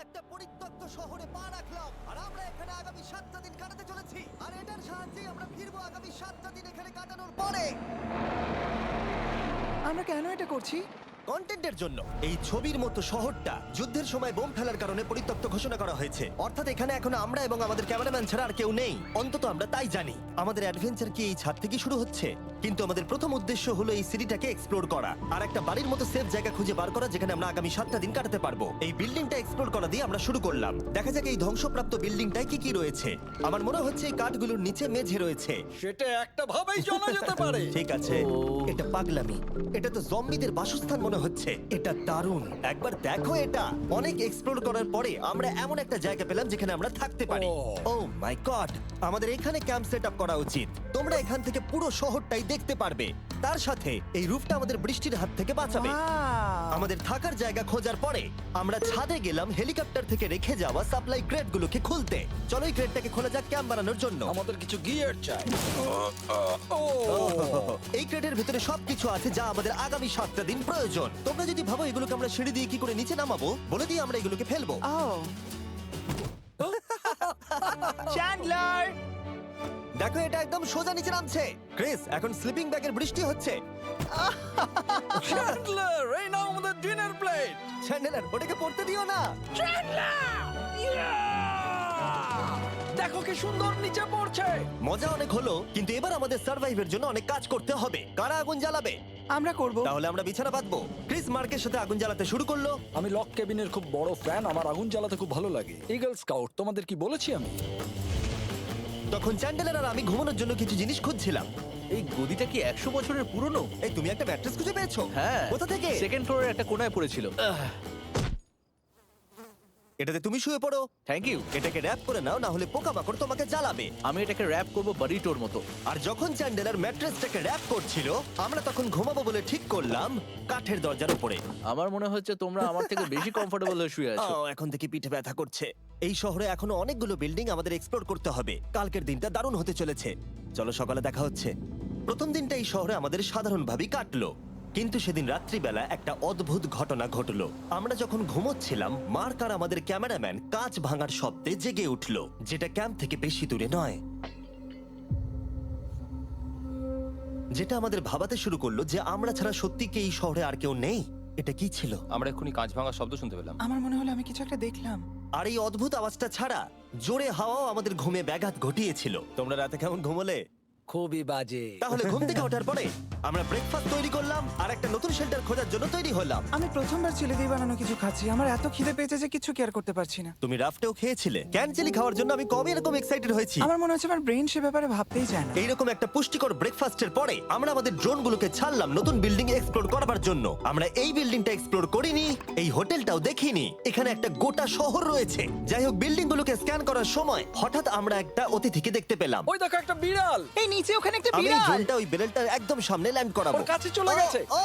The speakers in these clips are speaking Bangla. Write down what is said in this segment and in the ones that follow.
একটা পরিত্যক্ত শহরে পা রাখলাম আর আমরা এখানে আগামী 7টা দিন কাটাতে চলেছি আর এটার সাহায্যে আমরা ফিরবো আগামী 7টা দিন এখানে কাটানোর পরে। আমরা কেন এটা করছি? কন্টেন্টের জন্য। এই ছবির মতো শহরটা যুদ্ধের সময় বোম ফেলার কারণে পরিত্যক্ত ঘোষণা করা হয়েছে, অর্থাৎ এখানে এখন আমরা এবং আমাদের ক্যামেরাম্যান ছাড়া আর কেউ নেই, অন্তত আমরা তাই জানি। আমাদের অ্যাডভেঞ্চার কি এই ছাদ থেকে শুরু হচ্ছে, কিন্তু আমাদের প্রথম উদ্দেশ্য হলো এই সিটিটাকে এক্সপ্লোর করা আর একটা বাড়ির মতো সেফ জায়গা খুঁজে বার করা যেখানে আমরা আগামী 7টা দিন কাটাতে পারবো। এই বিল্ডিংটা এক্সপ্লোর করা দিয়ে আমরা শুরু করলাম। দেখা যাক এই ধ্বংসপ্রাপ্ত বিল্ডিংটায় কি কি রয়েছে। আমার মনে হচ্ছে এই কাঠগুলোর নিচে মেঝে রয়েছে। সেটা একটা ভাবেই জানা যেতে পারে। ঠিক আছে, এটা পাগলামি। এটা তো জম্বিদের বাসস্থান মনে হচ্ছে। এটা দারুণ, একবার দেখো এটা। অনেক এক্সপ্লোর করার পরে আমরা এমন একটা জায়গা পেলাম যেখানে আমরা থাকতে পারি। ও মাই গড, আমাদের এখানে ক্যাম্প সেট আপ করা উচিত। তোমরা এখান থেকে পুরো শহরটাই দেখতে পারবে। তার সাথে এই রুফটা আমাদের বৃষ্টির হাত থেকে বাঁচাবে। Wow! আমাদের থাকার জায়গা খোঁজার পরে আমরা ছাদে গেলাম হেলিকপ্টার থেকে রেখে যাওয়া সাপ্লাই ক্রেটগুলোকে খুলতে। চলো এই ক্রেটটাকে খোলা যাক ক্যাম্প বানানোর জন্য। আমাদের কিছু গিয়ার চাই। ও এই ক্রেটের ভিতরে সবকিছু আছে যা আমাদের আগামী 7টা দিন প্রয়োজন। তোমরা যদি ভাবো এগুলোকে আমরা সিঁড়ি দিয়ে কি করে নিচে নামাবো, বলে দিয়ে আমরা এগুলোকে ফেলবো। Oh! চ্যান্ডলার! দেখো এটা একদম সোজা নিচে নামছে। ক্রিস, এখন স্লিপিং ব্যাগের বৃষ্টি হচ্ছে। চ্যান্ডলার, এই নাও আমাদের ডিনার প্লেট। চ্যান্ডেলার, ওটাকে পড়তে দিও না। দেখো কি সুন্দর নিচে পড়ছে। মজা অনেক হলো, কিন্তু এবার আমাদের সার্ভাইভের জন্য অনেক কাজ করতে হবে। কারা আগুন জ্বালাবে? আমরা করব। তাহলে আমরা বিছানা বাঁধবো। ক্রিস মার্কের সাথে আগুন জ্বালাতে শুরু করলো। আমি লক কেবিনের খুব বড় ফ্যান, আমার আগুন জ্বালাতে খুব ভালো লাগে। ইগল স্কাউট, তোমাদের কি বলেছি আমি? তখন চ্যান্ডেলার আর আমি ঘুমানোর জন্য কিছু জিনিস খুঁজছিলাম। এই গদিটা কি 100 বছরের পুরনো? এই তুমি একটা ম্যাট্রেস খুঁজে পেয়েছো? হ্যাঁ। কোথা থেকে? সেকেন্ড ফ্লোরের একটা কোণায় পড়েছিল। এটাতে তুমি শুয়ে পড়ো। Thank you. এটাকে র‍্যাপ করে নাও, না হলে পোকামাকড় তোমাকে জ্বালাবে। আমি এটাকে র‍্যাপ করব বারিটোর মতো। আর যখন চ্যান্ডেলার ম্যাট্রেসটাকে র‍্যাপ করছিল, আমরা তখন ঘুমাবো বলে ঠিক করলাম কাঠের দরজার উপরে। আমার মনে হচ্ছে তোমরা আমার থেকে বেশি কমফোর্টেবল হয়ে শুয়ে আছো। এখন থেকে পিঠে ব্যথা করছে। এই শহরে এখনো অনেকগুলো বিল্ডিং আমাদের এক্সপ্লোর করতে হবে। কালকের দিনটা দারুণ হতে চলেছে। চলো সকালে দেখা হচ্ছে। প্রথম দিনটা এই শহরে আমাদের সাধারণভাবেই কাটলো, কিন্তু সেদিন রাত্রিবেলা একটা অদ্ভুত ঘটনা ঘটলো। আমরা যখন ঘুমোচ্ছিলাম, মার্ক আর আমাদের ক্যামেরাম্যান কাঁচ ভাঙার শব্দে জেগে উঠলো, যেটা ক্যাম্প থেকে বেশি দূরে নয়। যেটা আমাদের ভাবাতে শুরু করলো যে আমরা ছাড়া সত্যি কি এই শহরে আর কেউ নেই। এটা কি ছিল? আমরা এক্ষুনি কাঁচ ভাঙার শব্দ শুনতে পেলাম। আমার মনে হলো আমি কিছু একটা দেখলাম। আর এই অদ্ভুত আওয়াজটা ছাড়া জোরে হাওয়াও আমাদের ঘুমে ব্যাঘাত ঘটিয়েছিল। তোমরা রাতে কেমন ঘুমোলে? খুবই বাজে। তাহলে ঘুম থেকে ওঠার পরে আমরা ব্রেকফাস্ট তৈরি করলাম আর একটা নতুন শেল্টার খোঁজার জন্য তৈরি হলাম। আমি প্রথমবার ছেলে দিয়ে বানানো কিছু খাচ্ছি। আমার এত খিদে পেয়েছে যে কিছু কেয়ার করতে পারছি না। তুমি রাফটেও খেয়েছিলে। ক্যানচেলি খাওয়ার জন্য আমি কবে এরকম এক্সাইটেড হয়েছি। আমার মনে হচ্ছে আমার ব্রেন সে ব্যাপারে ভাবতেই চায় না। এইরকম একটা পুষ্টিকর ব্রেকফাস্টের পরে আমরা আমাদের ড্রোনগুলোকে ছাড়লাম নতুন বিল্ডিং এক্সপ্লোর করার জন্য। আমরা এই বিল্ডিংটা এক্সপ্লোর করিনি, এই হোটেলটাও দেখিনি। এখানে একটা গোটা শহর রয়েছে। যাই হোক, বিল্ডিংগুলোকে স্ক্যান করার সময় হঠাৎ আমরা একটা অতিথিকে দেখতে পেলাম। ওই দেখো একটা বিড়াল। এই নিচে ওখানে একটা আমি এই বিড়াল। ড্রোনটা ওই বেলটার একদম সামনে ল্যান্ড করাবো। ওর কাছে চলে গেছে। ও,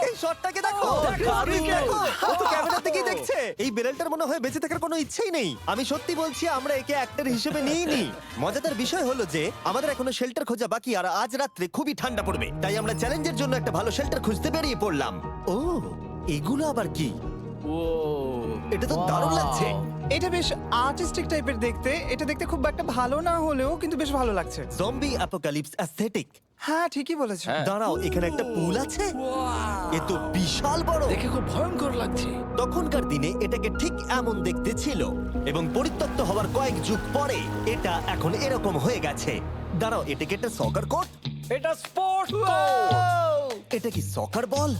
এই শটটাকে দেখো। দারুণ। দেখো, ও তো ক্যামেরা থেকেই দেখছে। এই বেলটার মনে হয় বেঁচে থাকার কোনো ইচ্ছেই নেই। আমি সত্যি বলছি, আমরা একে অ্যাক্টর হিসেবে নিইনি। মজাদার বিষয় হলো যে আমাদের এখনো শেল্টার খোঁজা বাকি, আর আজ রাত্রে খুবই ঠান্ডা পড়বে। তাই আমরা চ্যালেঞ্জের জন্য একটা ভালো শেল্টার খুঁজতে বেরিয়ে পড়লাম। ও, এগুলো আবার কি? ও, এটা তো দারুণ লাগছে। এটা বেশ আর্টিস্টিক টাইপের দেখতে। এটা দেখতে খুব একটা ভালো না হলেও কিন্তু বেশ ভালো লাগছে। Zombie apocalypse aesthetic. হ্যাঁ, ঠিকই বলেছো। হ্যাঁ। দাঁড়াও, এখানে একটা পুল আছে। এ তো বিশাল বড়। দেখে খুব ভয়ঙ্কর লাগছে। তখনকার দিনে এটাকে ঠিক এমন দেখতে ছিল, এবং পরিত্যক্ত হওয়ার কয়েক যুগ পরে এটা এখন এরকম হয়ে গেছে। দাঁড়াও, এটাকে একটা সকার কোর্ট? এটা স্পোর্টস এটা কি সকার বল?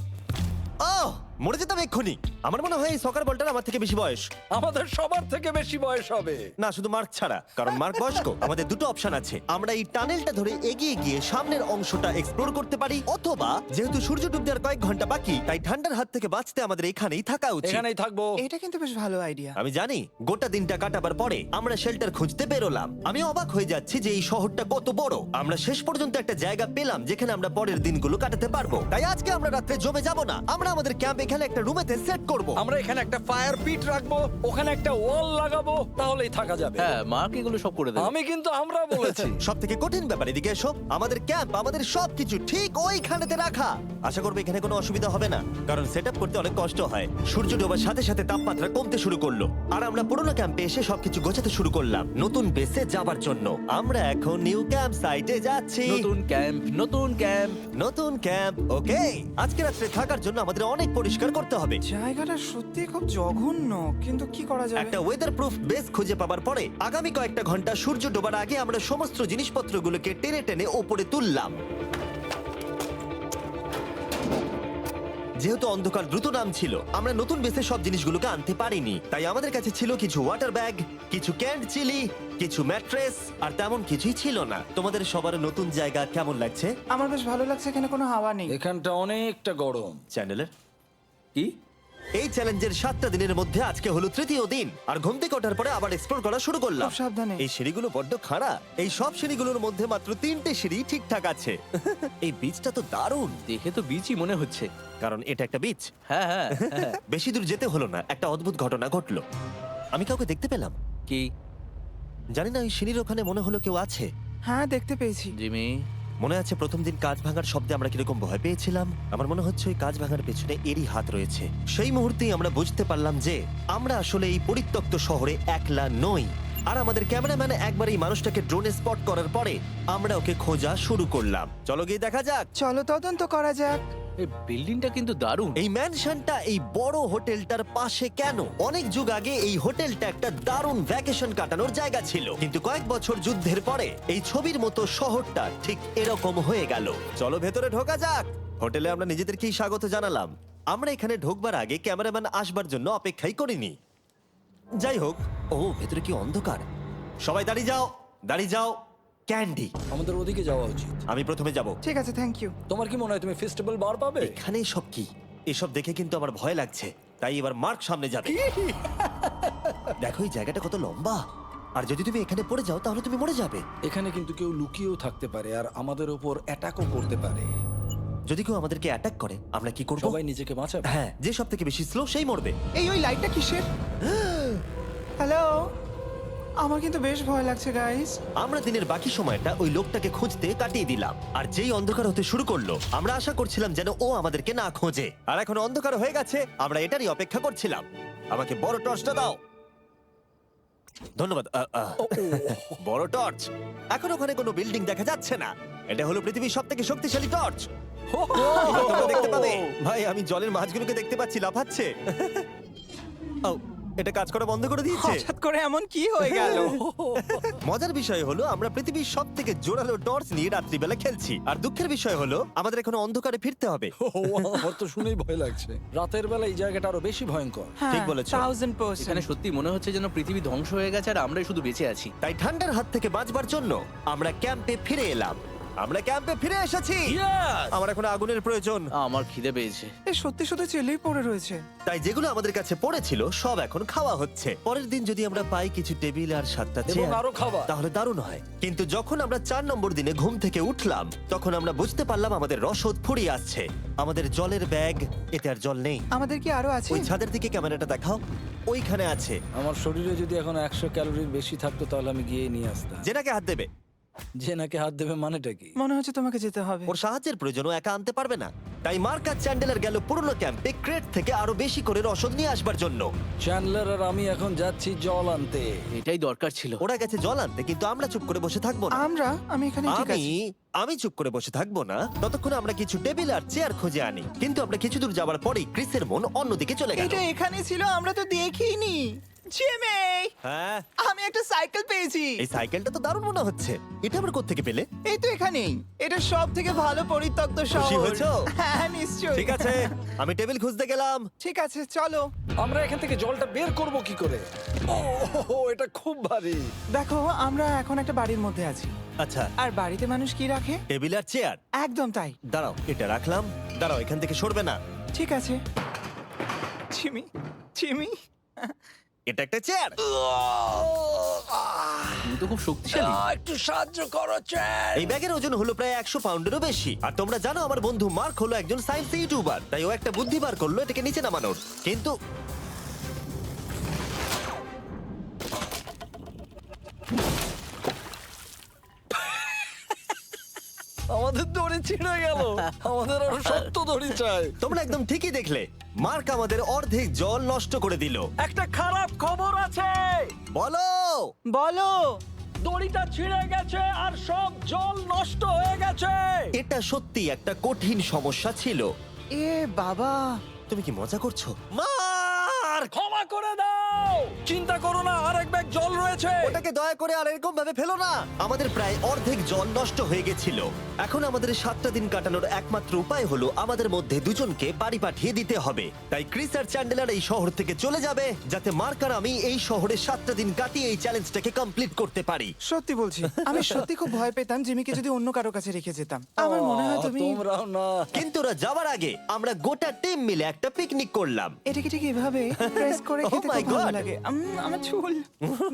মরে যেতাম এক্ষুনি। আমার মনে হয় এই সকার বলটার আমার থেকে বেশি বয়স। আমাদের সবার থেকে বেশি বয়স হবে। না, শুধু মার্ক ছাড়া, কারণ মার্ক বয়স্ক। আমাদের দুটো অপশন আছে। আমরা এই টানেলটা ধরে এগিয়ে গিয়ে সামনের অংশটা এক্সপ্লোর করতে পারি, অথবা যেহেতু সূর্য ডুব দেওয়ার কয়েক ঘন্টা বাকি, তাই ঠান্ডার হাত থেকে বাঁচতে আমাদের এখানেই থাকা উচিত। এখানেই থাকবো। এটা কিন্তু বেশ ভালো আইডিয়া। আমি জানি। গোটা দিনটা কাটাবার পরে আমরা শেল্টার খুঁজতে বেরোলাম। আমি অবাক হয়ে যাচ্ছি যে এই শহরটা কত বড়। আমরা শেষ পর্যন্ত একটা জায়গা পেলাম যেখানে আমরা পরের দিনগুলো কাটাতে পারবো। তাই আজকে আমরা রাত্রে জমে যাব না। আমরা আমাদের ক্যাম্প এখানে একটা রুমেতে সেট করব। আমরা এখানে একটা ফায়ার পিট রাখবো, ওখানে একটা ওয়াল লাগাবো, তাহলেই থাকা যাবে। হ্যাঁ মার্ক এগুলো সব করে দেবে। আমি কিন্তু আমরা বলেছি। সব থেকে কঠিন ব্যাপার, এদিকে এসো। আমাদের ক্যাম্প, আমাদের সবকিছু ঠিক ওইখানেতে রাখা। আশা করবো এখানে কোনো অসুবিধা হবে না, কারণ সেটআপ করতে অনেক কষ্ট হয়। সূর্য ডোবার সাথে সাথে তাপমাত্রা কমতে শুরু করলো, আর আমরা পুরোনো ক্যাম্পে এসে সবকিছু গোছাতে শুরু করলাম নতুন বেসে যাবার জন্য। আমরা এখন নিউ ক্যাম্প সাইটে যাচ্ছি। নতুন ক্যাম্প, নতুন ক্যাম্প। নতুন ক্যাম্প, ওকে। আজকে রাত্রে থাকার জন্য আমাদের অনেক পরিষ্কার করতে হবে। জায়গাটা সত্যি খুব জঘন্য, কিন্তু কি করা যাবে? একটা ওয়েদার প্রুফ বেস খুঁজে পাবার পরে আগামী কয়েকটা ঘন্টা সূর্য ডোবার আগে আমরা সমস্ত জিনিসপত্রগুলোকে টেনে টেনে ওপরে তুললাম। যেহেতু অন্ধকার দ্রুত নামছিল, আমরা নতুন বেসে সব জিনিসগুলোকে আনতে পারিনি, তাই আমাদের কাছে ছিল কিছু ওয়াটার ব্যাগ, কিছু ক্যান্ড চিলি, কিছু ম্যাট্রেস, আর তেমন কিছুই ছিল না। তোমাদের সবার নতুন জায়গা কেমন লাগছে? আমার বেশ ভালো লাগছে, এখানে কোনো হাওয়া নেই। এখানটা অনেকটা গরম। চ্যানেলের কি? এই চ্যালেঞ্জের 7টা দিনের মধ্যে আজকে হলো তৃতীয় দিন, আর ঘুম থেকে ওঠার পরে আবার এক্সপ্লোর করা শুরু করলাম। খুব সাবধানে। এই সিঁড়িগুলো বড্ড খাড়া। এই সব সিঁড়িগুলোর মধ্যে মাত্র 3টে সিঁড়ি ঠিকঠাক আছে। এই বীজটা তো দারুণ, দেখে তো বিচই মনে হচ্ছে। কারণ এটা একটা বীজ। হ্যাঁ হ্যাঁ হ্যাঁ। বেশি দূর যেতে হলো না, একটা অদ্ভুত ঘটনা ঘটলো। আমি কাউকে দেখতে পেলাম, কি? জানি না, ওই সিঁড়ির ওখানে মনে হলো কেউ আছে। হ্যাঁ, দেখতে পেয়েছি। জিমি, মনে আছে প্রথম দিন কাঁচ ভাঙার শব্দে আমরা কিরকম ভয় পেয়েছিলাম? আমার মনে হচ্ছে ওই কাঁচ ভাঙার পেছনে এরই হাত রয়েছে। সেই মুহূর্তেই আমরা বুঝতে পারলাম যে আমরা আসলে এই পরিত্যক্ত শহরে একলা নই। আর আমাদের ক্যামেরাম্যান একবার এই মানুষটাকে ড্রোনে স্পট করার পরে আমরা ওকে খোঁজা শুরু করলাম। চলো গিয়ে দেখা যাক। চলো তদন্ত করা যাক। এই বিল্ডিংটা কিন্তু দারুণ। এই ম্যানশনটা এই বড় হোটেলটার পাশে কেন? অনেক যুগ আগে এই হোটেলটা একটা দারুণ ভ্যাকেশন কাটানোর জায়গা ছিল, কিন্তু কয়েক বছর যুদ্ধের পরে এই ছবির মতো শহরটা ঠিক এরকম হয়ে গেল। চলো ভেতরে ঢোকা যাক। হোটেলে আমরা নিজেদেরকেই স্বাগত জানালাম। আমরা এখানে ঢোকবার আগে ক্যামেরাম্যান আসবার জন্য অপেক্ষাই করিনি। যাই হোক, ও ভেতরে কি অন্ধকার। সবাই দাঁড়িয়ে যাও, দাঁড়িয়ে যাও। ক্যান্ডি, আমাদের ওদিকে যাওয়া উচিত। আমি প্রথমে যাব। ঠিক আছে, থ্যাংক ইউ। তোমার কি মনে হয় তুমি ফেস্টিভ্যাল বার পাবে? এখানে সব কি? এসব দেখে কিন্তু আমার ভয় লাগছে, তাই এবার মার্ক সামনে যাবে। দেখো এই জায়গাটা কত লম্বা, আর যদি তুমি এখানে পড়ে যাও তাহলে তুমি মরে যাবে। এখানে কিন্তু কেউ লুকিয়েও থাকতে পারে আর আমাদের উপর অ্যাটাকও করতে পারে। যদি কেউ আমাদেরকে অ্যাটাক করে আমরা কি করব? সবাই নিজেকে বাঁচাবে। হ্যাঁ, যে সব থেকে বেশি স্লো সেই মরবে। ওই লাইটটা কিসের? হ্যালো, আমার কিন্তু বেশ ভয় লাগছে গাইস। আমরা দিনের বাকি সময়টা ওই লোকটাকে খুঁজতে কাটিয়ে দিলাম, আর যেই অন্ধকার হতে শুরু করলো আমরা আশা করছিলাম যেন ও আমাদেরকে না খোঁজে। আর এখন অন্ধকার হয়ে গেছে, আমরা এটারই অপেক্ষা করছিলাম। আমাকে বড় টর্চটা দাও। ধন্যবাদ। বড় টর্চ। এখন ওখানে কোনো বিল্ডিং দেখা যাচ্ছে না। এটা হলো পৃথিবীর সবথেকে শক্তিশালী টর্চ। এবার তোমরা দেখতে পাবে। ভাই, আমি জলের মাছগুলোকে দেখতে পাচ্ছি লাফাচ্ছে। ও, এটা কাজ করা বন্ধ করে দিয়েছে। হঠাৎ করে এমন কি হয়ে গেল? মজার বিষয় হলো আমরা পৃথিবীর সব থেকে জোরালো টর্চ নিয়ে রাত্রিবেলা খেলছি, আর দুঃখের বিষয় হলো আমাদের এখন অন্ধকারে ফিরতে হবে। আমার তো শুনেই ভয় লাগছে। রাতের বেলা এই জায়গাটা আরো বেশি ভয়ঙ্কর। ঠিক বলেছো। 1000%। এখানে সত্যি মনে হচ্ছে যেন পৃথিবী ধ্বংস হয়ে গেছে আর আমরাই শুধু বেঁচে আছি। তাই ঠান্ডার হাত থেকে বাঁচবার জন্য আমরা ক্যাম্পে ফিরে এলাম। আমরা ক্যাম্পে ফিরে এসেছি। আমার এখন আগুনের প্রয়োজন। আমার খিদে পেয়েছে। এ সত্যি সত্যি চেলেই পড়ে রয়েছে। তাই যেগুলো আমাদের কাছে পড়েছিল সব এখন খাওয়া হচ্ছে। পরের দিন যদি আমরা পাই কিছু টেবিল আর 7টা এবং চেয়ার আরো খাবার। তাহলে দারুণ হয়। কিন্তু যখন আমরা 4 নম্বর দিনে ঘুম থেকে উঠলাম তখন আমরা বুঝতে পারলাম আমাদের রসদ ফুরিয়ে আসছে। আমাদের জলের ব্যাগ, এতে আর জল নেই। আমাদের কি আরো আছে? ওই ছাদের দিকে ক্যামেরাটা দেখাও, ওইখানে আছে। আমার শরীরে যদি এখন 100 ক্যালোরির বেশি থাকতো তাহলে আমি গিয়ে নিয়ে আসতাম। জেনাকে হাত দেবে। যে নাকি হাত দেবে মানেটা কি? মনে হচ্ছে তোমাকে যেতে হবে। ওর সাহায্যের প্রয়োজন, ও একা আনতে পারবে না। তাই মার্ক আর চ্যান্ডেলার গেল পুরনো ক্যাম্পে ক্রেট থেকে আরো বেশি করে রসদ নিয়ে আসবার জন্য। চ্যান্ডলার আর আমি এখন যাচ্ছি জল আনতে। এটাই দরকার ছিল। ওরা গেছে জল আনতে, কিন্তু আমরা চুপ করে বসে থাকবো না। আমি এখানে ঠিক আছি। আমি চুপ করে বসে থাকবো না ততক্ষণ আমরা কিছু টেবিল আর চেয়ার খুঁজে আনি। কিন্তু আমরা কিছু দূর যাবার পরেই ক্রিসের মন অন্যদিকে চলে গেল। এটা এখানে ছিল, আমরা তো দেখিনি। জিমি, হ্যাঁ, আমি একটা সাইকেল পেয়েছি। এই সাইকেলটা তো দারুণ মনে হচ্ছে। এটা আবার কোত্থেকে পেলে? এই তো এখানেই। এটা সব থেকে ভালো পরিত্যক্ত খুশি শহর। হয়েছো? হ্যাঁ, নিশ্চয়ই। ঠিক আছে, আমি টেবিল খুঁজতে গেলাম। ঠিক আছে, চলো। আমরা এখান থেকে জলটা বের করব কি করে? ও, এটা খুব ভারী। দেখো, আমরা এখন একটা বাড়ির মধ্যে আছি। আচ্ছা, আর বাড়িতে মানুষ কি রাখে? টেবিল আর চেয়ার। একদম তাই। দাঁড়াও, এটা রাখলাম। দাঁড়াও, এখান থেকে সরবে না। ঠিক আছে। চিমি, চিমি, এটা একটা চেয়ার। তুমি তো খুব শক্তিশালী। একটু সাহায্য করো চ্যান। এই ব্যাগের ওজন হলো প্রায় 100 পাউন্ডেরও বেশি। আর তোমরা জানো আমার বন্ধু মার্ক হলো একজন সায়েন্স ইউটিউবার, তাই ও একটা বুদ্ধি বার করলো এটাকে নিচে নামানোর। কিন্তু আমাদের দড়ি ছিঁড়ে গেল। আমাদের আরো শক্ত দড়ি চাই। তোমরা একদম ঠিকই দেখলে, মার্ক আমাদের অর্ধেক জল নষ্ট করে দিল। একটা খারাপ খবর আছে, বলো। বলো। দড়িটা ছিঁড়ে গেছে আর সব জল নষ্ট হয়ে গেছে। এটা সত্যি একটা কঠিন সমস্যা ছিল। এ বাবা। তুমি কি মজা করছো? মার্ক, ক্ষমা করে দাও। চিন্তা করো না, আরেক ব্যাগ জল রয়েছে। ওটাকে দয়া করে আর এরকম ভাবে ফেলো না। আমাদের প্রায় অর্ধেক জল নষ্ট হয়ে গেছিল। এখন আমাদের 7টা দিন কাটানোর একমাত্র উপায় হলো আমাদের মধ্যে দুজনকে বাড়ি পাঠিয়ে দিতে হবে। তাই ক্রিস আর চ্যান্ডেলার এই শহর থেকে চলে যাবে, যাতে মার্ক আর আমি এই শহরে 7টা দিন কাটিয়ে এই চ্যালেঞ্জটাকে কমপ্লিট করতে পারি। সত্যি বলছি, আমি সত্যি খুব ভয় পেতাম জিমিকে যদি অন্য কারো কাছে রেখে যেতাম। আমার মনে হয় তুমি তোমরাও না। কিন্তু ওরা যাওয়ার আগে আমরা গোটা টিম মিলে একটা পিকনিক করলাম। এটাকে ঠিক এভাবে প্রেস করে Oh খেতে my খুব ভালো God! লাগে। আমার চুল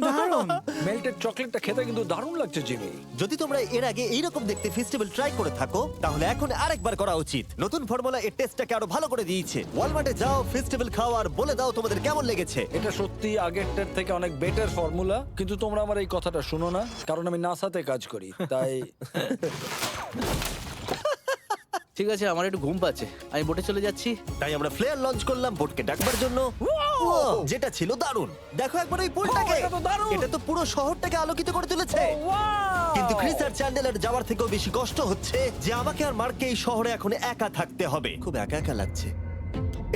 দারুণ। মেল্টেড চকলেটটা খেতে কিন্তু দারুণ লাগছে জিমি। যদি তোমরা এর আগে এইরকম দেখতে ফেস্টিভ্যাল ট্রাই করে থাকো, তাহলে এখন আরেকবার করা উচিত। নতুন ফর্মুলা এর টেস্টটাকে আরো ভালো করে দিয়েছে। ওয়ালমার্টে যাও, ফেস্টিভ্যাল খাও আর বলে দাও তোমাদের কেমন লেগেছে। এটা সত্যি আগেরটার থেকে অনেক বেটার ফর্মুলা, কিন্তু তোমরা আমার এই কথাটা শুনো না, কারণ আমি নাসাতে কাজ করি, তাই ঠিক আছে, আমার একটু ঘুম পাচ্ছে, আমি বোটে চলে যাচ্ছি। তাই আমরা ফ্লেয়ার লঞ্চ করলাম বোটকে ডাকবার জন্য। Wow! যেটা ছিল দারুণ। দেখো একবার ওই পুলটাকে। এটা তো দারুণ। এটা তো পুরো শহরটাকে আলোকিত করে তুলেছে। কিন্তু ক্রিস আর চ্যান্ডেলার যাওয়ার থেকেও বেশি কষ্ট হচ্ছে যে আমাকে আর মার্ককে এই শহরে এখন একা থাকতে হবে। খুব একা একা লাগছে।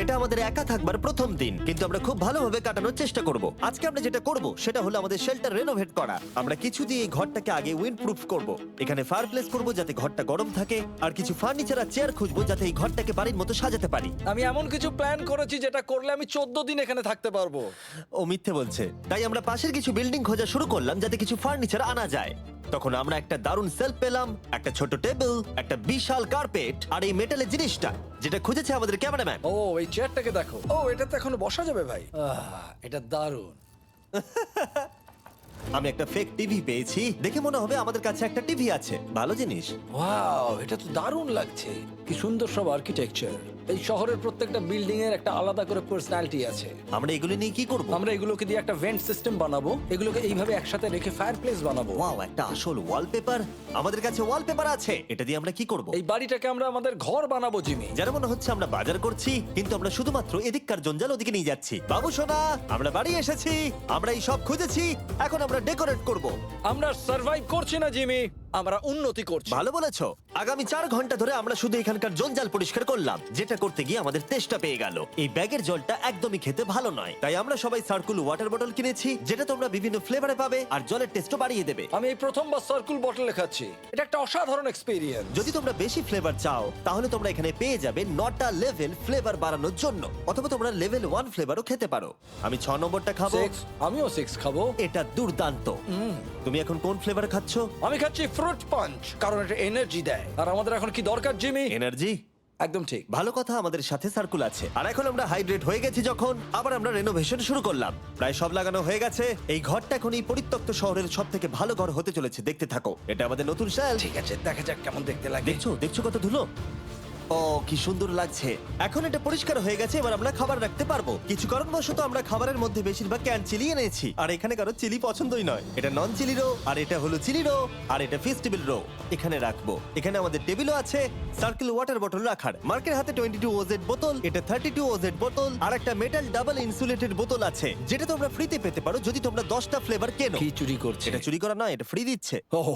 এটা আমাদের একা থাকবার প্রথম দিন, কিন্তু আমরা খুব ভালোভাবে কাটানোর চেষ্টা করব। আজকে আমরা যেটা করব সেটা হলো আমাদের শেল্টার রেনোভেট করা। আমরা কিছু দিয়ে এই ঘরটাকে আগে উইন্ড প্রুফ করব। এখানে ফায়ারপ্লেস করব যাতে ঘরটা গরম থাকে, আর কিছু ফার্নিচার আর চেয়ার খুঁজবো যাতে এই ঘরটাকে বাড়ির মতো সাজাতে পারি। আমি এমন কিছু প্ল্যান করেছি যেটা করলে আমি 14 দিন এখানে থাকতে পারবো। ও মিথ্যে বলছে। তাই আমরা পাশের কিছু বিল্ডিং খোঁজা শুরু করলাম যাতে কিছু ফার্নিচার আনা যায়। তখন আমরা একটা দারুণ সেলফ পেলাম, একটা ছোট টেবিল, একটা বিশাল কার্পেট আর এই মেটালের জিনিসটা যেটা খুঁজেছে আমাদের ক্যামেরাম্যান। ও এই চেয়ারটাকে দেখো। ও এটাতে এখনো বসা যাবে ভাই। এটা দারুণ। আমি একটা ফেক টিভি পেয়েছি, দেখে মনে হবে আমাদের কাছে একটা টিভি আছে। ভালো জিনিস। ওয়াও, এটা তো দারুণ লাগছে। কি সুন্দর সব আর্কিটেকচার। এই শহরের প্রত্যেকটা বিল্ডিং এর একটা আলাদা করে পার্সোনালিটি আছে। আমরা এগুলো নিয়ে কি করব? আমরা এগুলোকে দিয়ে একটা ভেন্ট সিস্টেম বানাবো, এগুলোকে এইভাবে একসাথে রেখে ফায়ারপ্লেস বানাবো। ওয়াও, একটা আসল ওয়ালপেপার। আমাদের কাছে ওয়ালপেপার আছে। এটা দিয়ে আমরা কি করব? এই বাড়িটাকে আমরা আমাদের ঘর বানাবো জিমি। যেন মনে হচ্ছে আমরা বাজার করছি, কিন্তু আমরা শুধুমাত্র এদিককার জঞ্জাল ওদিকে নিয়ে যাচ্ছি। বাবু সোনা, আমরা বাড়ি এসেছি। আমরা এই সব খুঁজেছি, এখন আমরা ডেকোরেট করব। আমরা সার্ভাইভ করছি না জিমি, আমরা উন্নতি করছি। ভালো বলেছো। আগামী 4 ঘন্টা ধরে আমরা শুধু এখানকার জঞ্জাল পরিষ্কার করলাম, যেটা করতে গিয়ে আমাদের তেষ্টা পেয়ে গেল। এই ব্যাগের জলটা একদমই খেতে ভালো নয়, তাই আমরা সবাই সার্কুল ওয়াটার বটল কিনেছি, যেটা তোমরা বিভিন্ন ফ্লেভারে পাবে আর জলের টেস্টও বাড়িয়ে দেবে। আমি এই প্রথমবার সার্কুল বটলে খাচ্ছি, এটা একটা অসাধারণ এক্সপেরিয়েন্স। যদি তোমরা বেশি ফ্লেভার চাও, তাহলে তোমরা এখানে পেয়ে যাবে 9টা লেভেল ফ্লেভার বাড়ানোর জন্য, অথবা তোমরা লেভেল 1 ফ্লেভারও খেতে পারো। আমি 6 নম্বরটা খাবো। আমিও 6 খাবো। এটা দুর্দান্ত। তুমি এখন কোন ফ্লেভার খাচ্ছ? আমি খাচ্ছি ফ্রুট পাঞ্চ, কারণ এটা এনার্জি দেয়। আর আমাদের এখন কি দরকার জিমি? এনার্জি। একদম ঠিক। ভালো কথা, আমাদের সাথে সার্কুল আছে। আর এখন আমরা হাইড্রেট হয়ে গেছি যখন, আবার আমরা রেনোভেশন শুরু করলাম। প্রায় সব লাগানো হয়ে গেছে। এই ঘরটা এখন এই পরিত্যক্ত শহরের সব থেকে ভালো ঘর হতে চলেছে। দেখতে থাকো, এটা আমাদের নতুন স্টাইল। ঠিক আছে, দেখা যাক কেমন দেখতে লাগে। দেখছো কত ধুলো। ও কি সুন্দর লাগছে। এখন এটা পরিষ্কার হয়ে গেছে, এবার আমরা খাবার রাখতে পারবো। কিছু কারণবশত আমরা খাবারের মধ্যে বেশিরভাগ ক্যান চিলি এনেছি, আর এখানে কারো চিলি পছন্দই নয়। এটা নন চিলি রো, আর এটা হলো চিলি রো, আর এটা ফেস্টিভ্যাল রো। এখানে রাখবো। এখানে আমাদের টেবিলও আছে সার্কেল ওয়াটার বটল রাখার। মার্কের হাতে 22 ওজেড বোতল, এটা 32 ওজেড বোতল, আর একটা মেটাল ডাবল ইনসুলেটেড বোতল আছে, যেটা তোমরা ফ্রিতে পেতে পারো যদি তোমরা 10টা ফ্লেভার কেনো। কি চুরি করছে? এটা চুরি করা নয়, এটা ফ্রি দিচ্ছে। ওহ